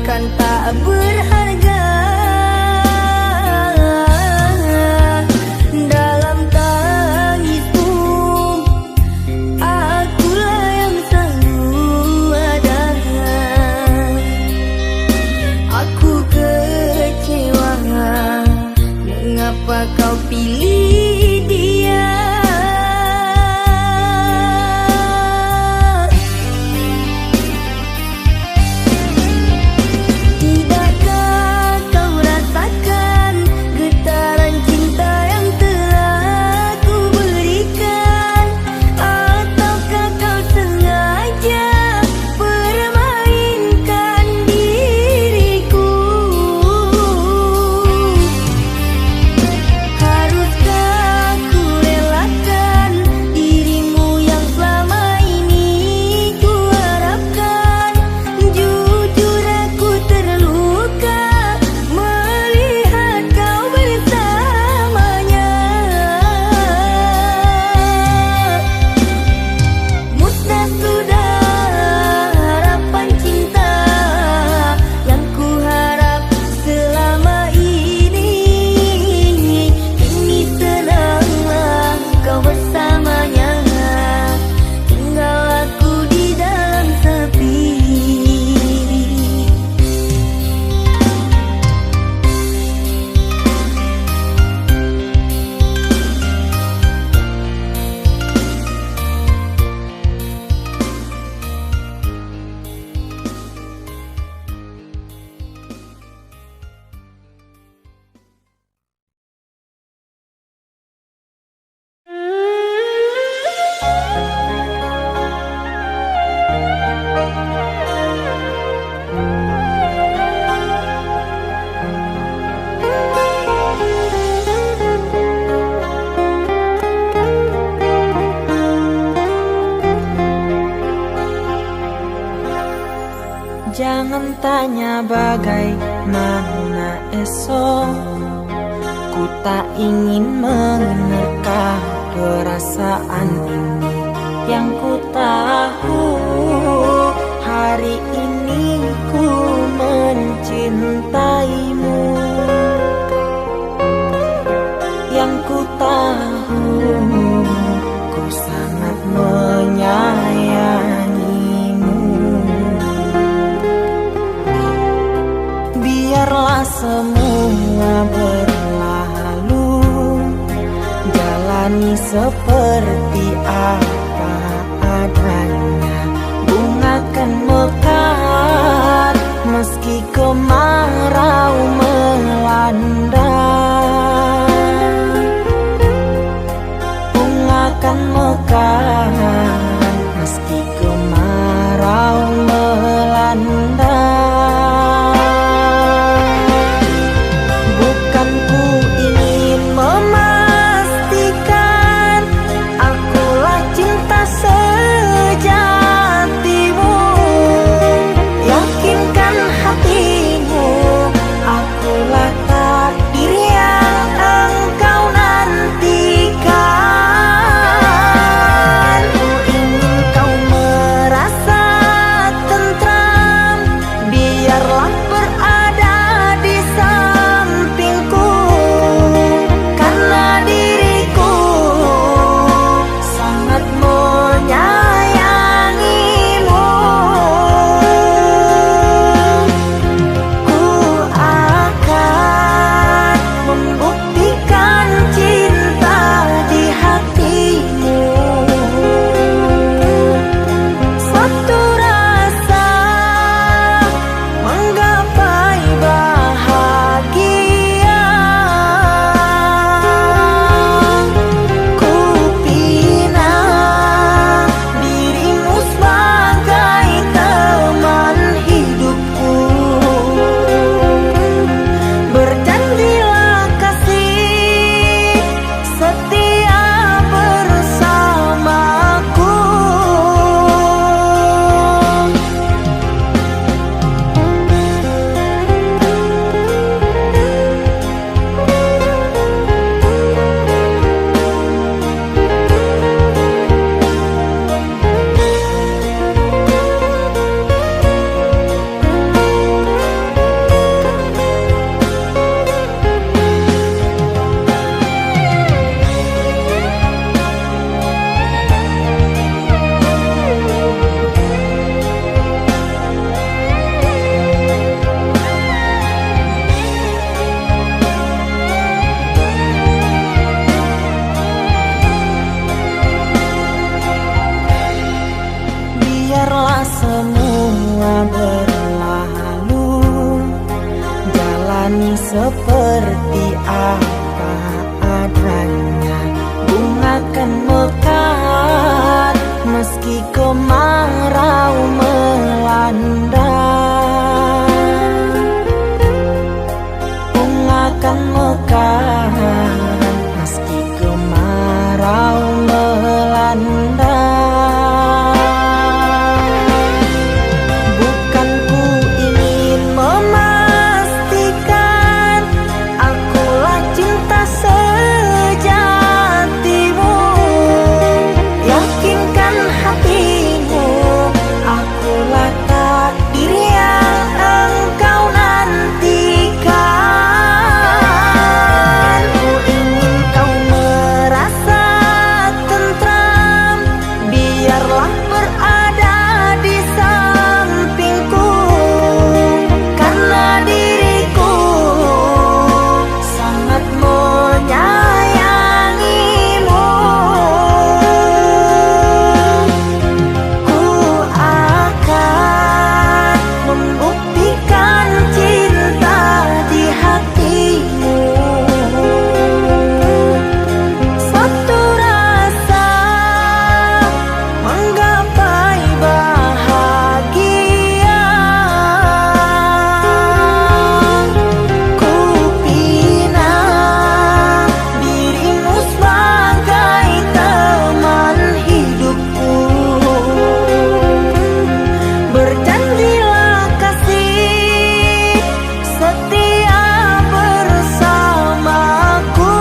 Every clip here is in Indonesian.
kan tak berharga. Dalam tangismu akulah yang selalu ada. Aku kecewa, mengapa kau pilih dia? Jangan tanya bagaimana esok, ku tak ingin menerka perasaan ini. Yang ku tahu hari ini ku mencintaimu. Yang ku tahu ku sangat menyayangimu. Biarlah semua berlalu, jalani seperti apa adanya. Bunga kan mekar meski kemarau melanda. Bunga kan mekar meski kemarau melanda. seperti apa adanya. Bunga kan mekar meski kemarau melanda. Bunga kan mekar meski kemarau melanda. Bukan ku ingin memastikan akulah cinta sejatimu. Yakinkan hatimu, akulah takdir yang engkau nantikan. Ku ingin kau merasa tentram, biarlah berada di sampingku, karena diriku sangat menyayangimu. Ku akan membuktikan cinta di hatimu. Satu rasa menggapai bahagia. Ku pinang dirimu sebagai teman hidupku. Berjanjilah kasih setia bersamaku.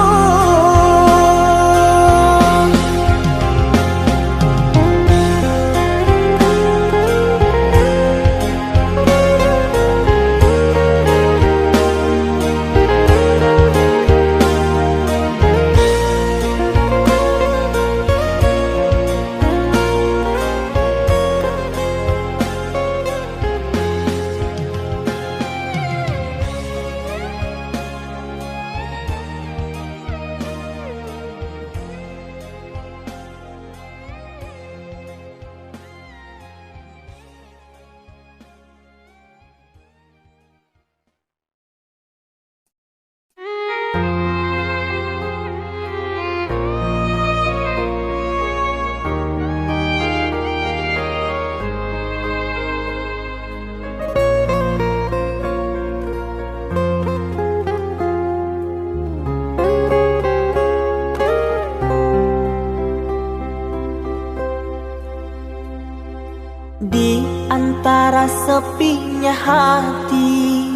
Di antara sepinya hati,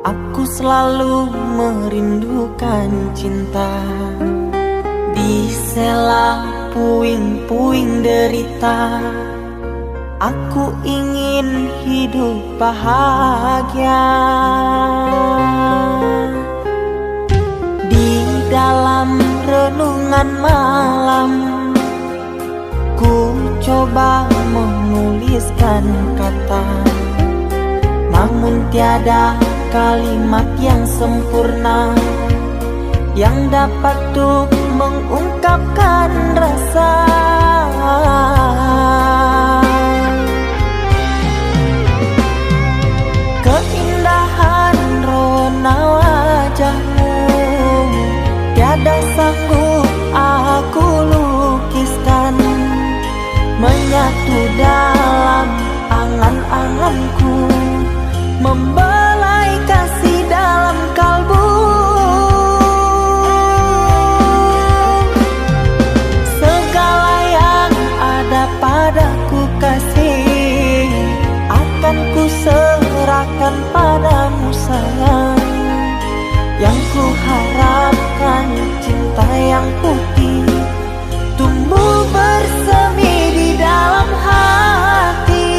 aku selalu merindukan cinta. Di sela puing-puing derita, aku ingin hidup bahagia. Di dalam renungan malam, ku coba menuliskan kata, namun tiada kalimat yang sempurna yang dapat untuk mengungkapkan rasa. Keindahan rona wajahmu tiada sanggup aku lukiskan, menyatu dalam angan-anganku, membelai kasih dalam kalbu. Segala yang ada padaku kasih, akan ku serahkan padamu sayang. Yang ku harapkan cinta yang putih tumbuh bersemi di dalam hati.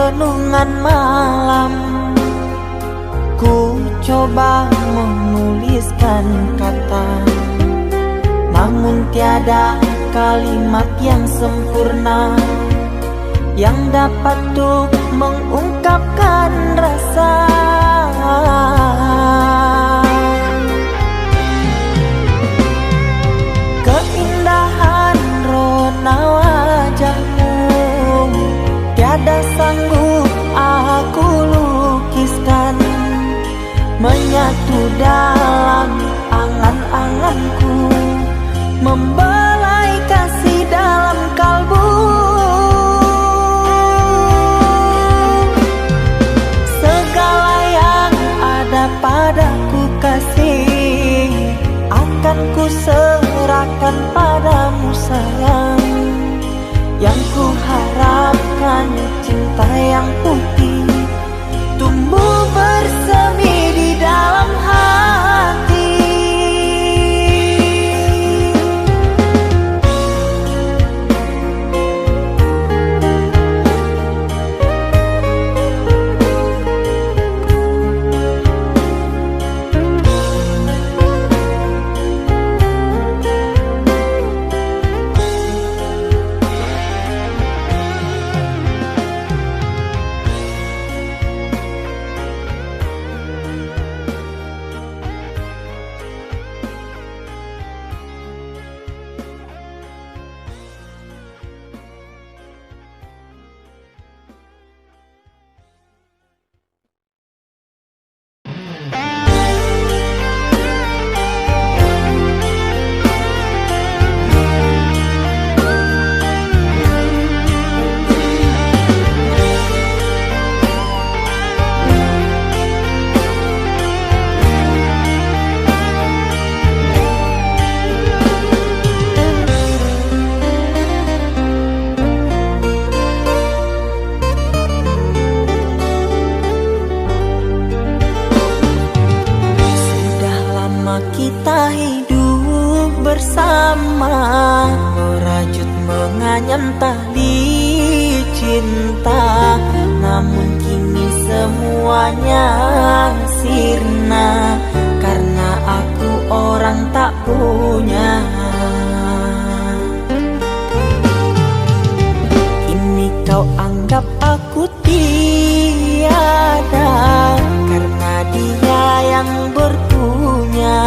renungan malam, ku coba menuliskan kata, namun tiada kalimat yang sempurna yang dapat untuk mengungkapkan rasa. Keindahan rona wajahmu tiada sanggup aku lukiskan, menyatu dalam angan-anganku, membelai kasih dalam kalbu. Segala yang ada padaku kasih, akan ku serahkan padamu sayang. Yang ku harapkan cinta yang putih tumbuh bersemi di dalam hati. Kita hidup bersama, merajut menganyam tali cinta, namun kini semuanya sirna karena aku orang tak punya. Kini kau anggap aku tiada karena dia yang berpunya.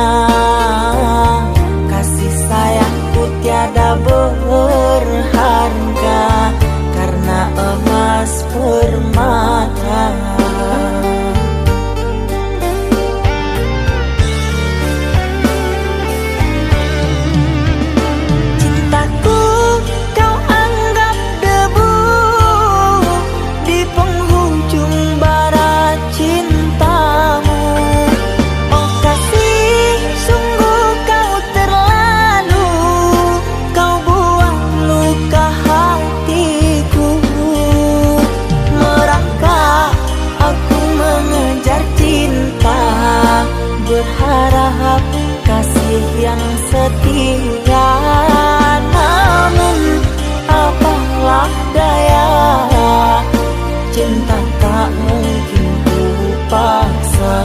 Kasih sayangku tiada berharga karena emas permata. Cintaku kau anggap debu di penghujung bara cintamu. Oh kasih, sungguh kau terlalu, kau buang luka hatiku. Merangkak aku mengejar cinta, berharap kasih yang setia. Namun apalah daya, cinta tak mungkin ku paksa,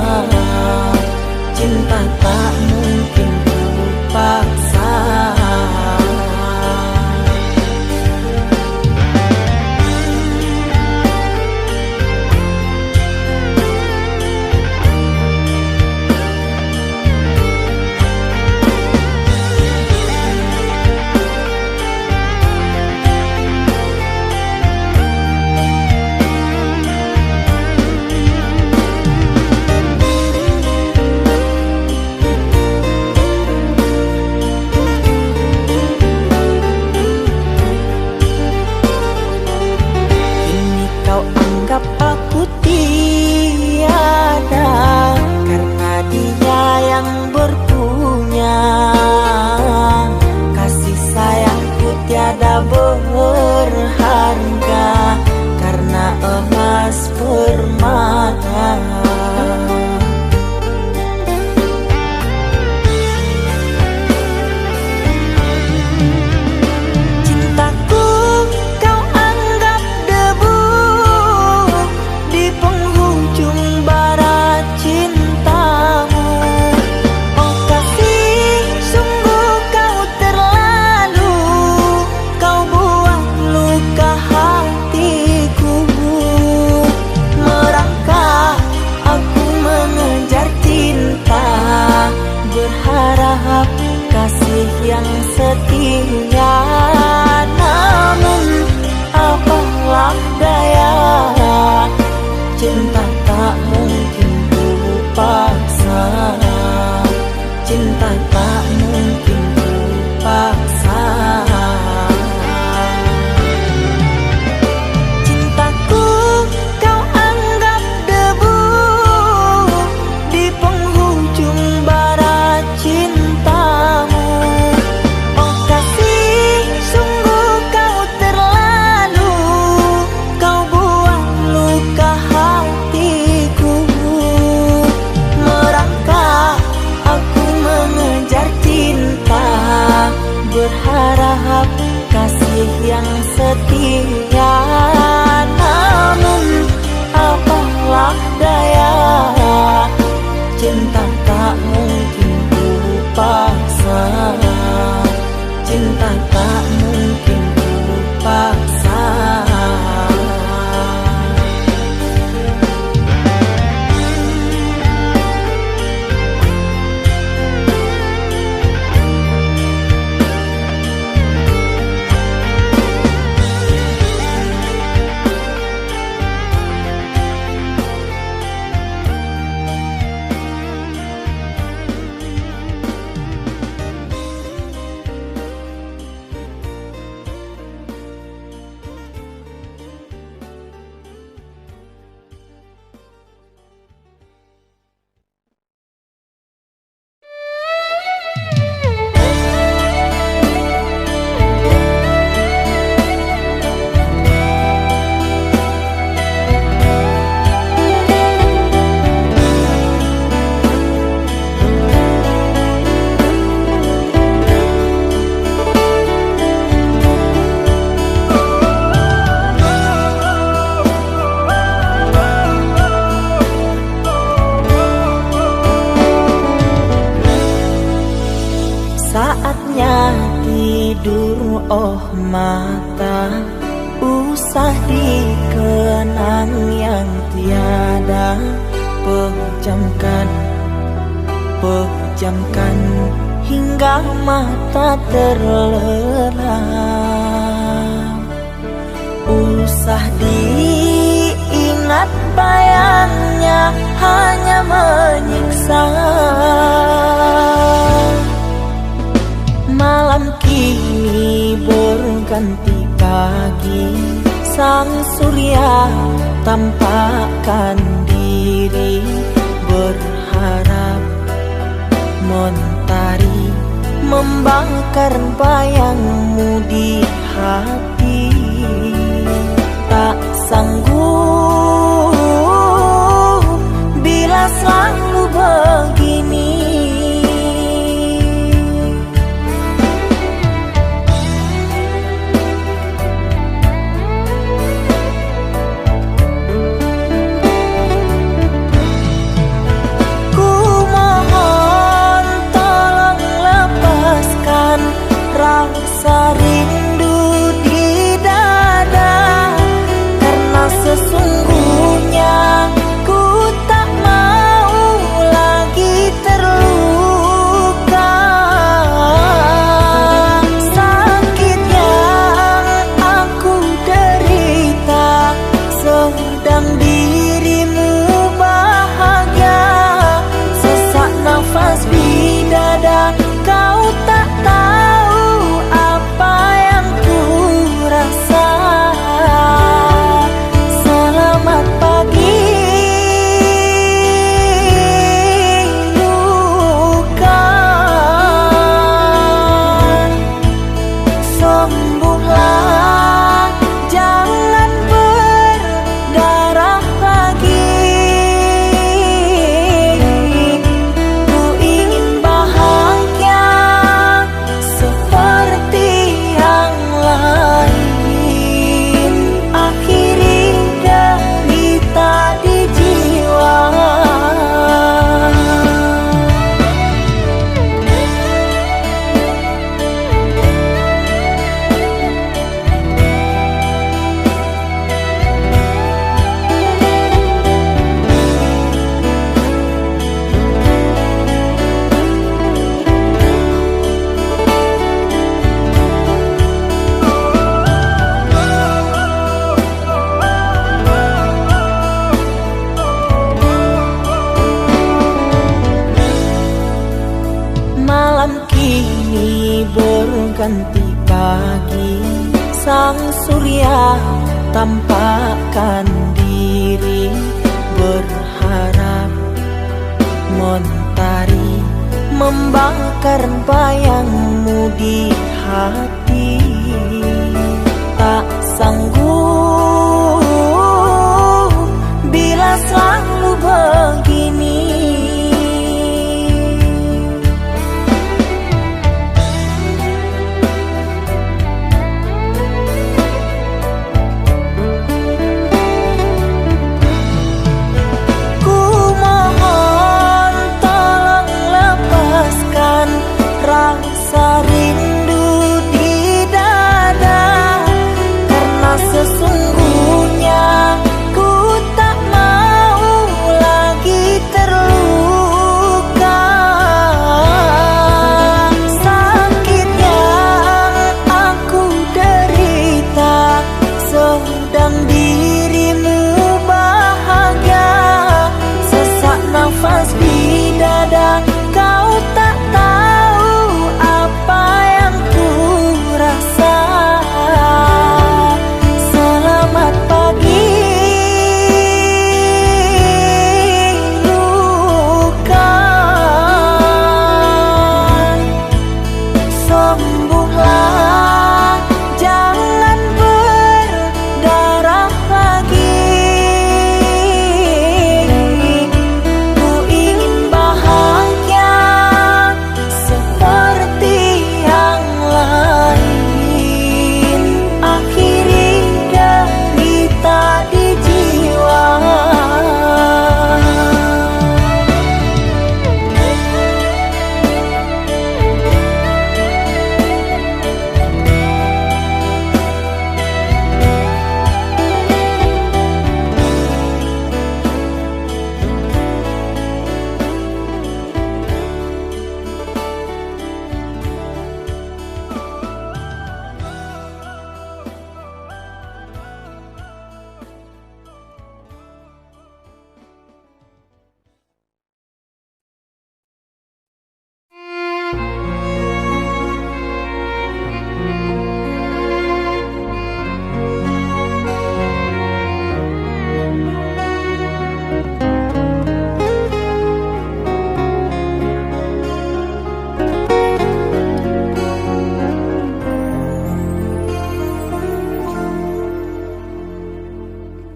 cinta tak mungkin ku paksa. Cintaku kau anggap debu Cinta tak mungkin ku paksa, cinta tak mungkin ku paksa. Cintaku kau anggap debu di penghujung bara cintamu. Oh kasih, sungguh kau terlalu, kau buang luka hatiku. Merangkak aku mengejar cinta, berharap kasih yang setia. Namun apalah daya, cinta tak mungkin ku paksa, cinta tak mungkin ku paksa. Saatnya tidur, oh mata, usah dikenang yang tiada. Pejamkan, pejamkan hingga mata terlelap. Usah diingat bayangnya, hanya menyiksa. Malam kini berganti pagi, sang surya tampakkan diri, berharap mentari membakar bayangmu di hati. Tak sanggup bila selalu begini. Rasa rindu di dada, karena sesungguhnya ku tak mau lagi terluka. Sakit yang aku derita, sedang dirimu bahagia. Sesak nafas di dada, kau tak tahu apa yang ku rasa. Selamat pagi luka, sembuhlah, jangan berdarah ganti pagi, sang surya tampakkan diri, berharap mentari membakar bayangmu di hati. Tak sanggup bila selalu begini. Ku mohon tolong lepaskan rasa rindu di dada, karena sesungguhnya ku tak mau lagi terluka. Sakit yang aku derita, sedang dirimu bahagia. Sesak nafas di dada, kau tak tahu apa yang ku rasa. Selamat pagi luka, sembuhlah, jangan berdarah lagi. Ku ingin bahagia seperti yang lain, akhiri derita di jiwa.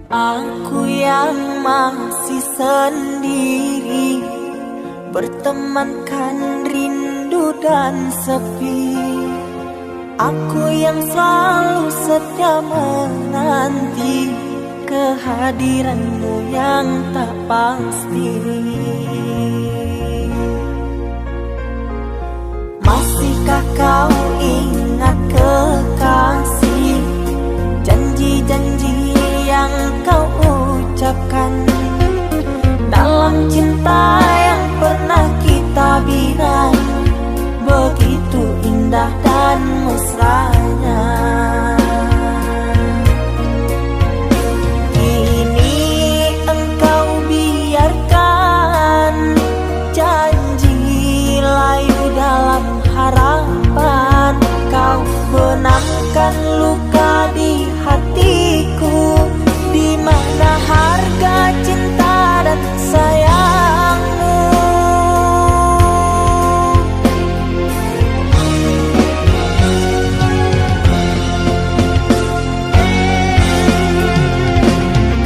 Aku yang masih sendiri, bertemankan rindu dan sepi. Aku yang selalu setia menanti kehadiranmu yang tak pasti. Masihkah kau ingat kekasih, janji-janji yang kau ucapkan dalam cinta yang pernah kita bina, begitu indah dan mesranya. Kini engkau biarkan janji layu dalam harapan, kau benamkan luka di hatiku, di mana harga cinta dan sayangmu.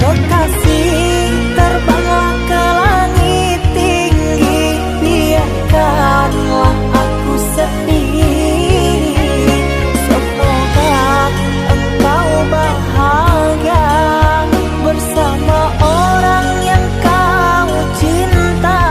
Kekasih, terbanglah ke langit tinggi, biarkanlah aku sedih. Semoga engkau bahagia bersama orang yang kau cinta.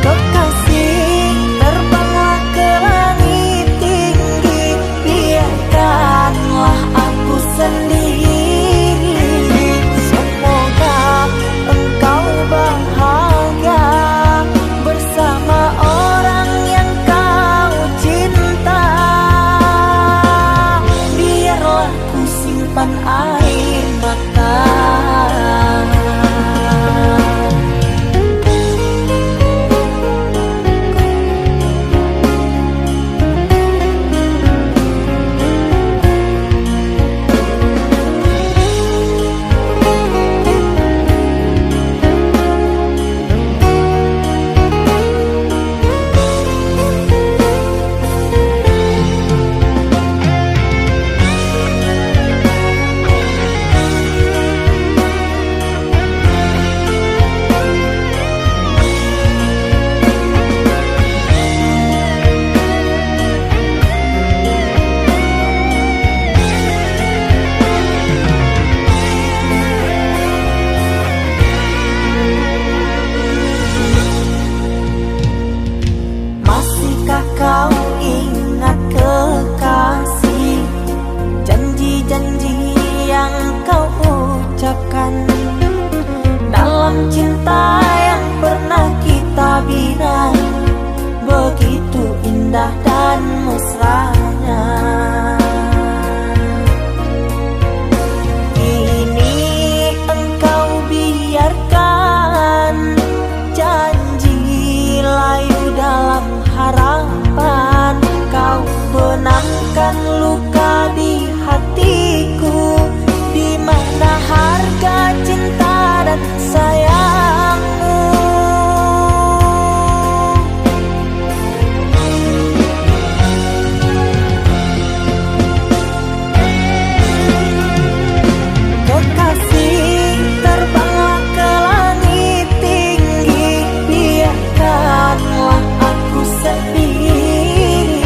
Kekasih, terbanglah ke langit tinggi, biarkanlah aku sendiri. Semoga engkau bahagia bersama orang yang kau cinta. Biarlah ku simpan air mata. indah dan mesranya. Kini engkau biarkan janji layu dalam harapan. Kau benamkan luka di hatiku, di mana harga cinta dan sayangmu. Kekasih, terbanglah ke langit tinggi, biarkanlah aku sendiri.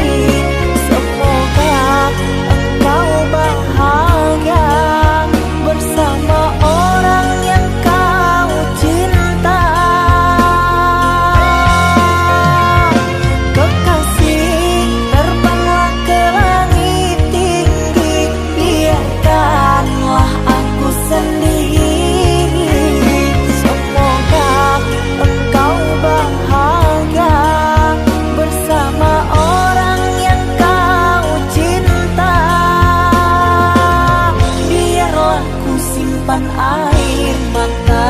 Semoga engkau bahagia bersama orang yang kau cinta. Kekasih, terbanglah ke langit tinggi, biarkanlah aku sendiri. Semoga engkau bahagia bersama orang yang kau cinta. Biarlah ku simpan air mata.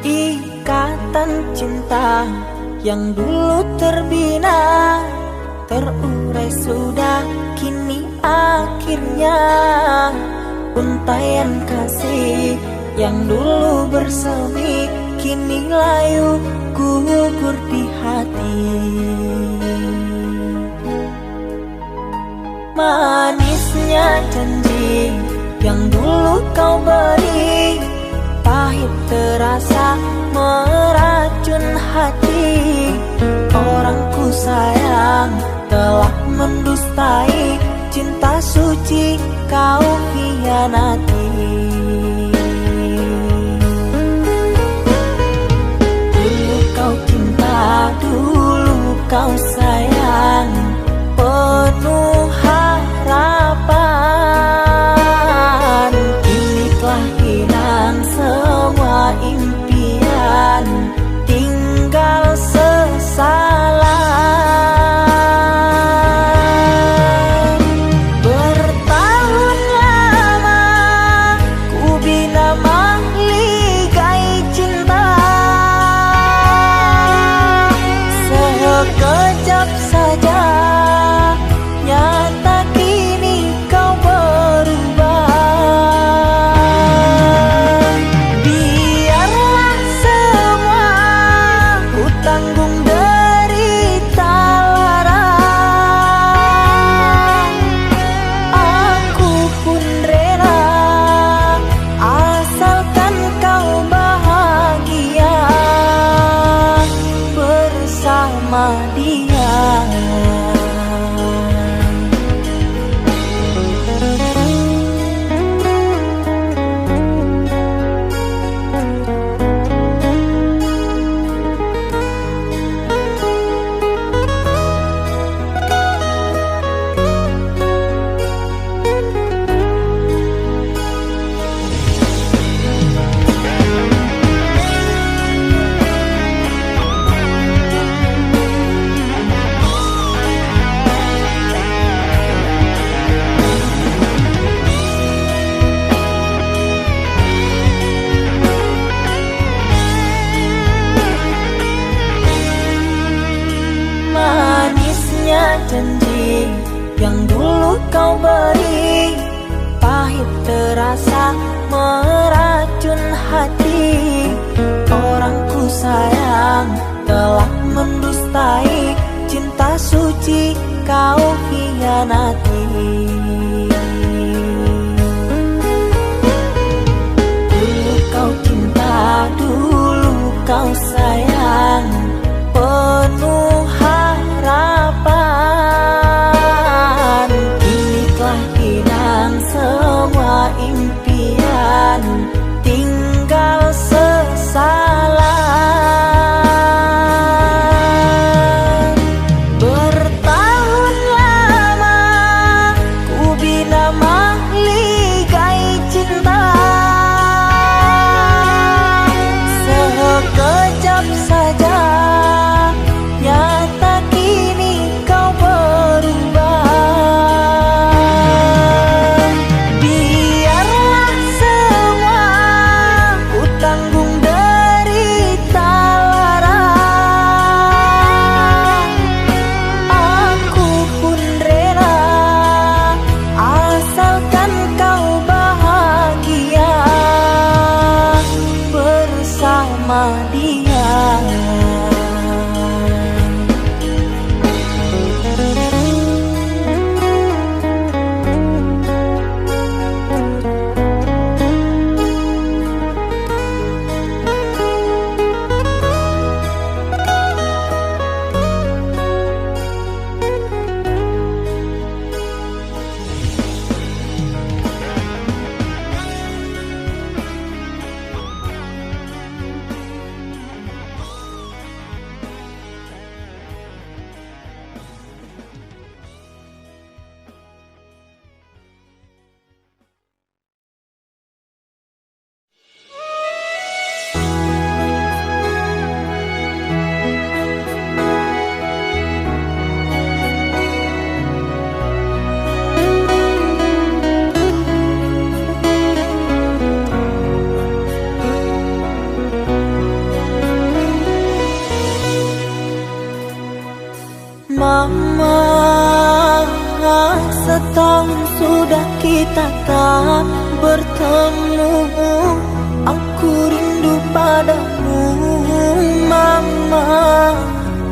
Ikatan cinta yang dulu terbina, terurai sudah kini akhirnya. Untaian kasih yang dulu bersemi, kini layu gugur di hati. Manisnya janji yang dulu kau beri, pahit terasa meracun hati. Orang ku sayang telah mendustai, cinta suci kau hianati. Dulu kau cinta, dulu kau sayang, penuh harapan. Kini telah hilang semua impian, tinggal sesalan. Bertahun lama ku bina mahligai cinta, sekejap janji yang dulu kau beri, pahit terasa meracun hati. Orang ku sayang telah mendustai cinta suci kau hianati. Dulu kau cinta, dulu kau sayang, penuh harapan. Kini telah hilang semua impian, tinggal sesalan. Bertahun lama ku bina mahligai cinta, sekejap saja nyata kini kau berubah. Biarlah semua ku tanggung derita lara, aku pun rela asalkan kau bahagia bersama dia. Mama, setahun sudah kita tak bertemu. Aku rindu padamu, Mama.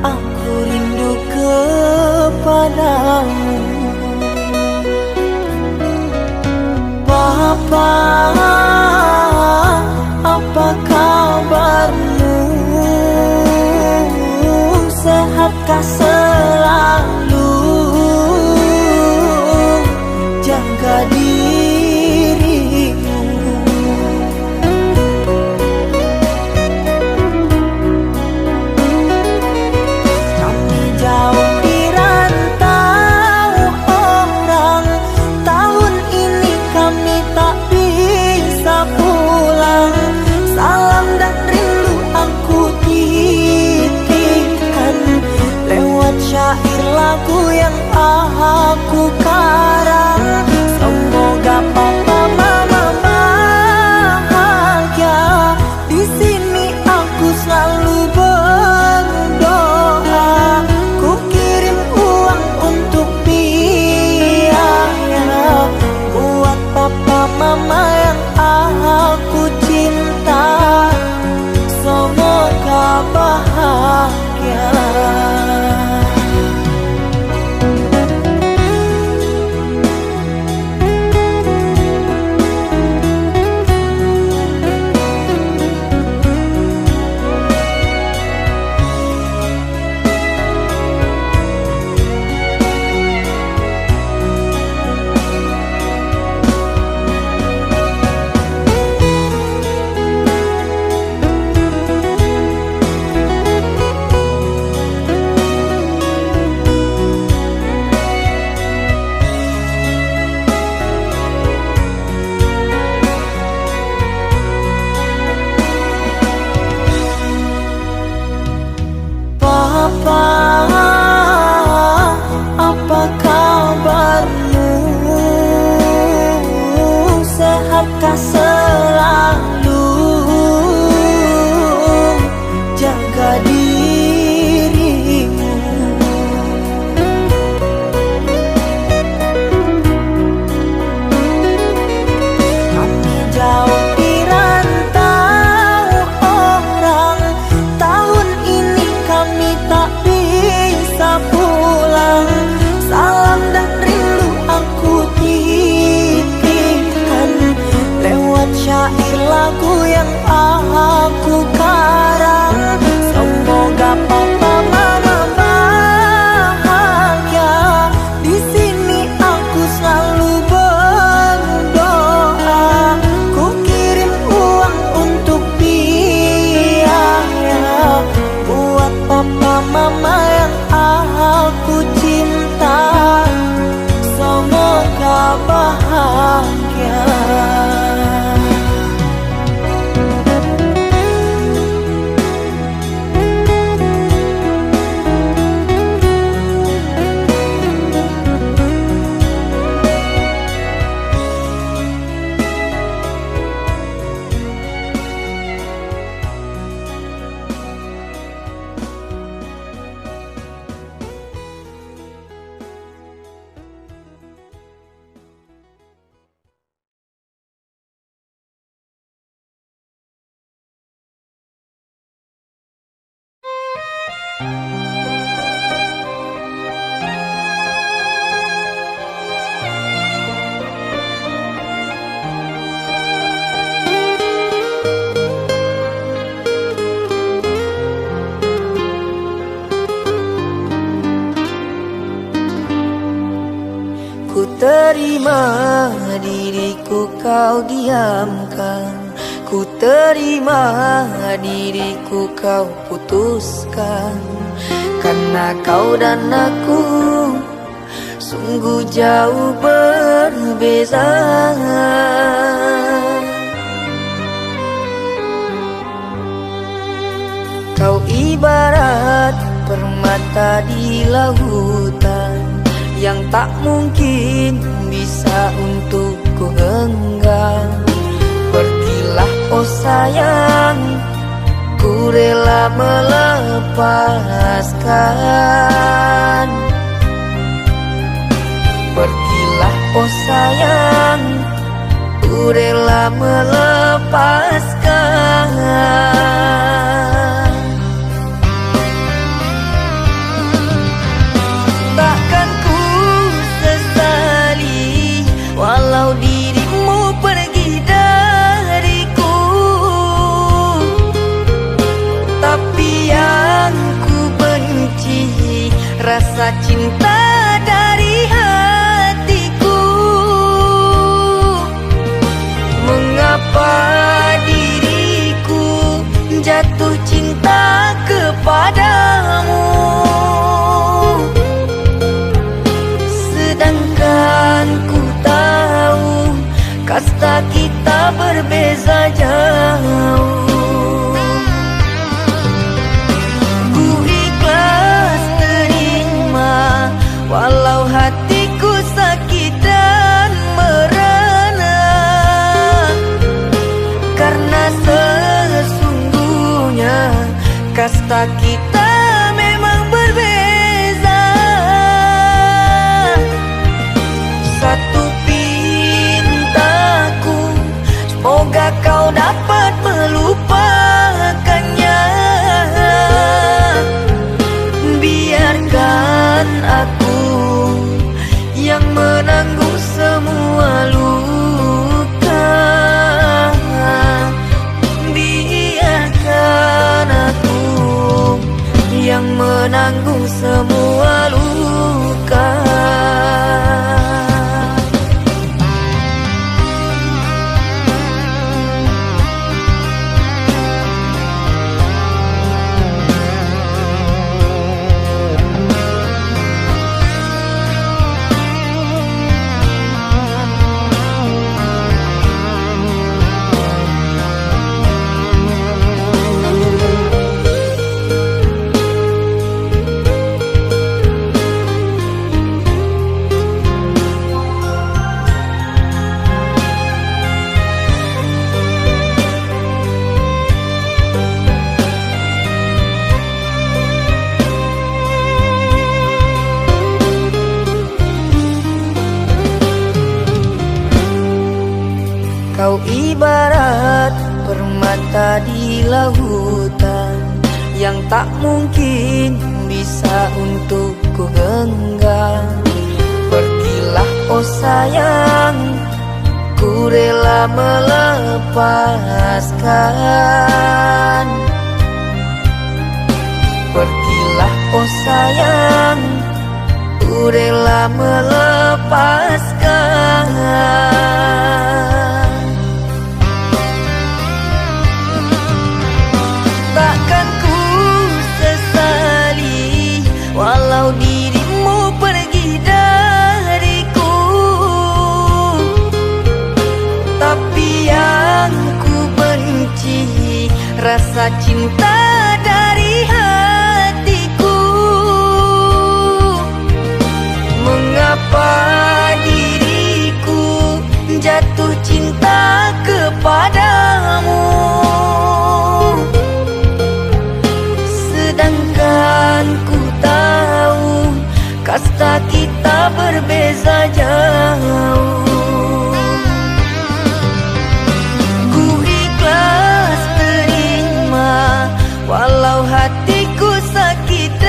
Aku rindu kepadamu. Papa, apa kabarmu? Sehatkah selalu? Jaga dirimu. Kami jauh di rantau orang, tahun ini kami tak bisa pulang. Salam dan rindu aku titipkan lewat syair lagu yang aku karang. Semoga papa mama bahagia. Di sini aku selalu berdoa. Ku kirim uang untuk biaya buat papa mama yang aku cinta. Semoga bahagia. Ku terima diriku kau diamkan, ku terima diriku kau putuskan, karena kau dan aku sungguh jauh berbeza. Kau ibarat permata di lautan yang tak mungkin bisa untuk ku genggam. Pergilah oh sayang, ku rela melepaskan. Pergilah oh sayang, ku rela melepaskan. Takkan ku sesali walau dirimu pergi dariku, tapi yang ku benci rasa cinta dari hatiku. Mengapa diriku jatuh cinta kepadamu, sedangkan ku tahu kasta kita berbeza jauh. Ku ikhlas terima walau hatiku sakit dan merana, karena sesungguhnya kasta kita memang berbeza. Satu pintaku, semoga kau dapat melupakannya. Biarkan aku yang menanggung semua luka. Biarkan aku yang menanggung semua luka. Kau ibarat permata di lautan yang tak mungkin bisa untuk ku genggam. Pergilah oh sayang, ku rela melepaskan. Pergilah oh sayang, ku rela melepaskan. Takkan ku sesali walau dirimu pergi dariku, tapi yang ku benci rasa cinta dari hatiku. Mengapa diriku jatuh cinta kepadamu, sedangkan ku tahu kasta kita berbeza jauh. Ku ikhlas terima walau hatiku sakit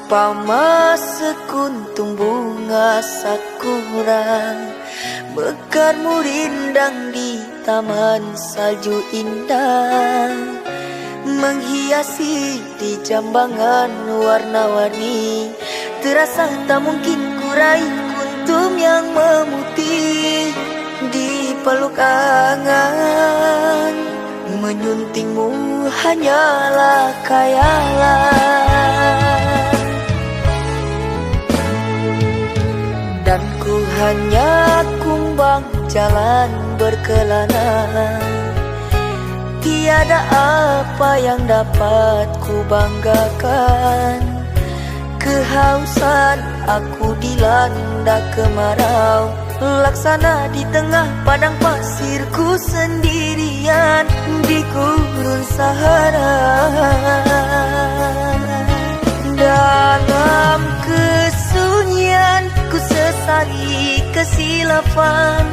Seumpama sekuntum bunga sakura mekarmu rindang di taman salju indah, menghiasi di jambangan warna-warni. Terasa tak mungkin kurai kuntum yang memutih di peluk angan. Menyuntingmu hanyalah khayalan, dan ku hanya kumbang jalan berkelana. Tiada apa yang dapat ku banggakan. Kehausan aku dilanda kemarau, laksana di tengah padang pasirku sendirian di gurun Sahara. Dalam kesunyian ku sesali kesilapan.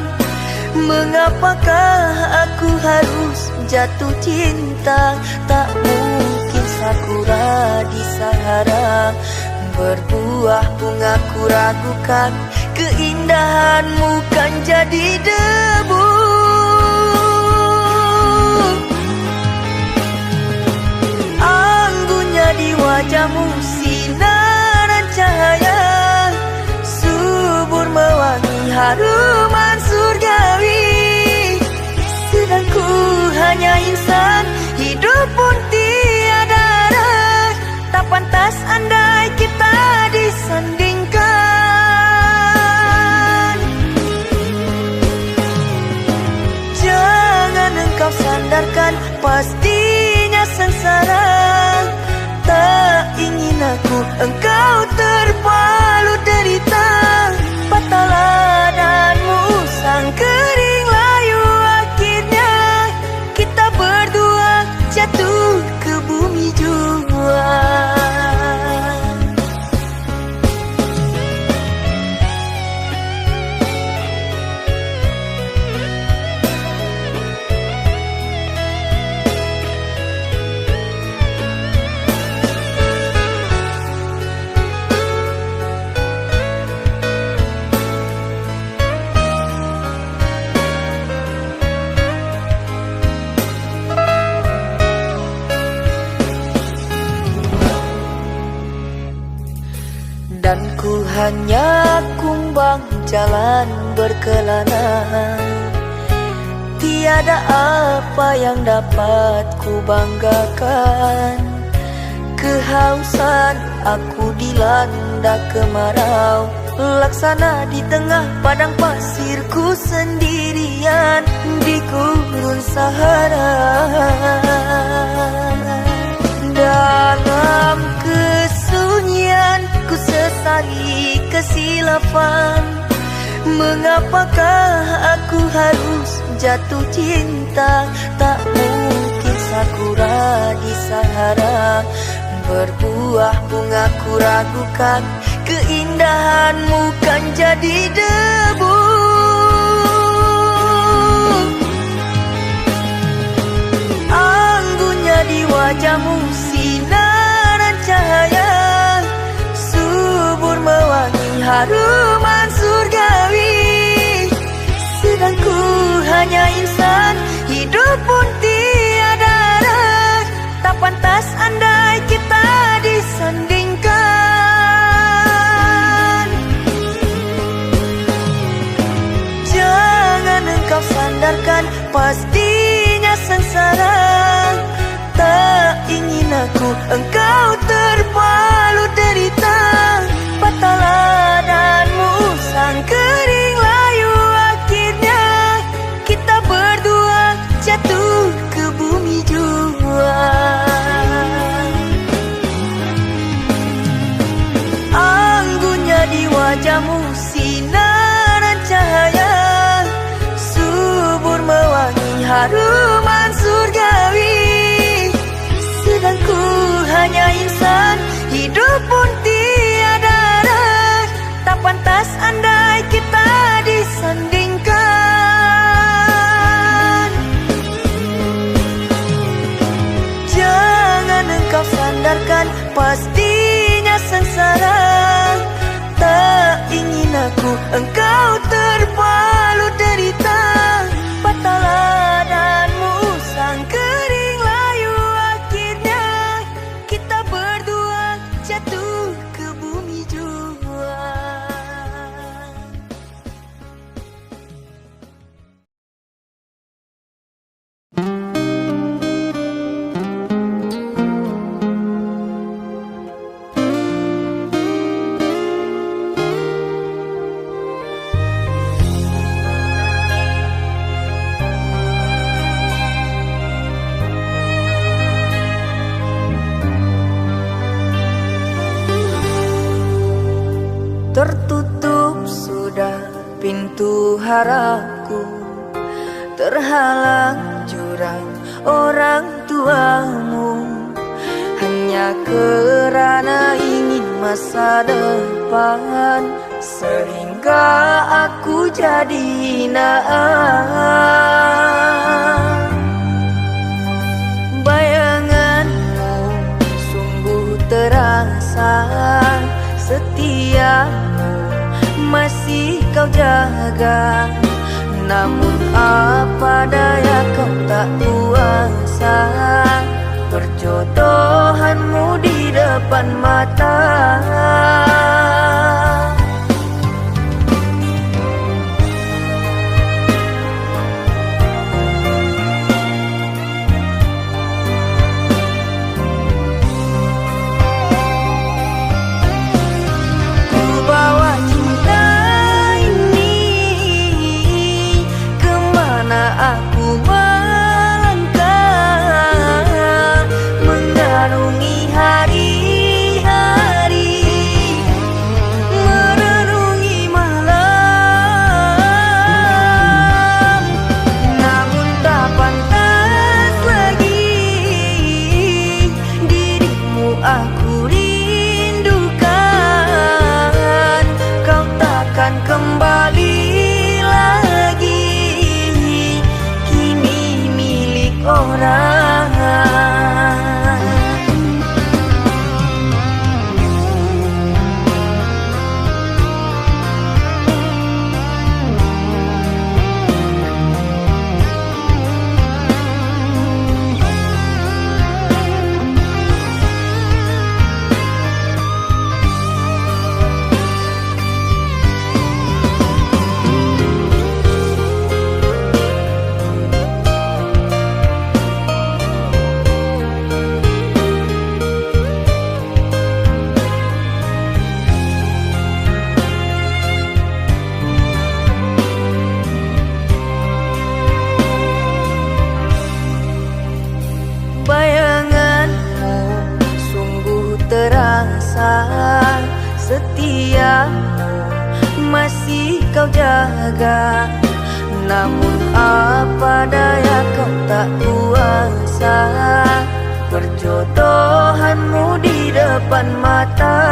Mengapakah aku harus jatuh cinta? Tak mungkin sakura di Sahara berbuah bunga. Ku ragukan keindahanmu kan jadi debu. Anggunnya di wajahmu sinaran cahaya, subur mewangi haruman surgawi. Sedang ku hanya insan, hidup pun tiada arah. Tak pantas andai kita disandingkan. Jangan engkau sandarkan, pastinya sengsara. Tak ingin aku engkau terpalu derita. Patah ladangmu sang kering layu, akhirnya kita berdua jatuh ke bumi jua. Dan ku hanya kumbang jalan berkelana. Tiada apa yang dapat ku banggakan. Kehausan aku dilanda kemarau, laksana di tengah padang pasirku sendirian di gurun Sahara. Dalam kesunyian ku sesali kesilapan. Mengapakah aku harus jatuh cinta? Tak mungkin sakura di Sahara berbuah bunga. Ku ragukan keindahanmu kan jadi debu. Anggunnya di wajahmu sinaran cahaya, subur mewangi haruman surgawi. Sedang ku hanya insan, hidup pun tiada arah. Tak pantas andai kita disandingkan. Jangan engkau sandarkan, pastinya sengsara. Tak ingin aku engkau terpalu derita. Patah ladangmu sang kering layu, akhirnya kita berdua jatuh ke bumi jua. Anggunnya di wajahmu sinaran cahaya, subur mewangi haruman surgawi. Sedang ku hanya insan, berbalut derita, patahlah dan musang kering layu. Akhirnya kita berdua jatuh ke bumi jua. Tertutup sudah pintu harapku, terhalang jurang orang tuamu, hanya kerana ingin masa depan, sehingga aku jadi hinaan. Bayanganmu sungguh terasa, setiamu masih kau jaga. Namun apa daya kau tak kuasa, perjodohanmu di depan mata. Aku melangkah mengarungi hari-hari, merenungi malam. Namun tak pantas lagi dirimu aku rindukan. Kau takkan kembali lagi orang. Bayanganmu sungguh terasa, setiamu masih kau jaga. Namun apa daya kau tak kuasa, perjodohanmu di depan mata.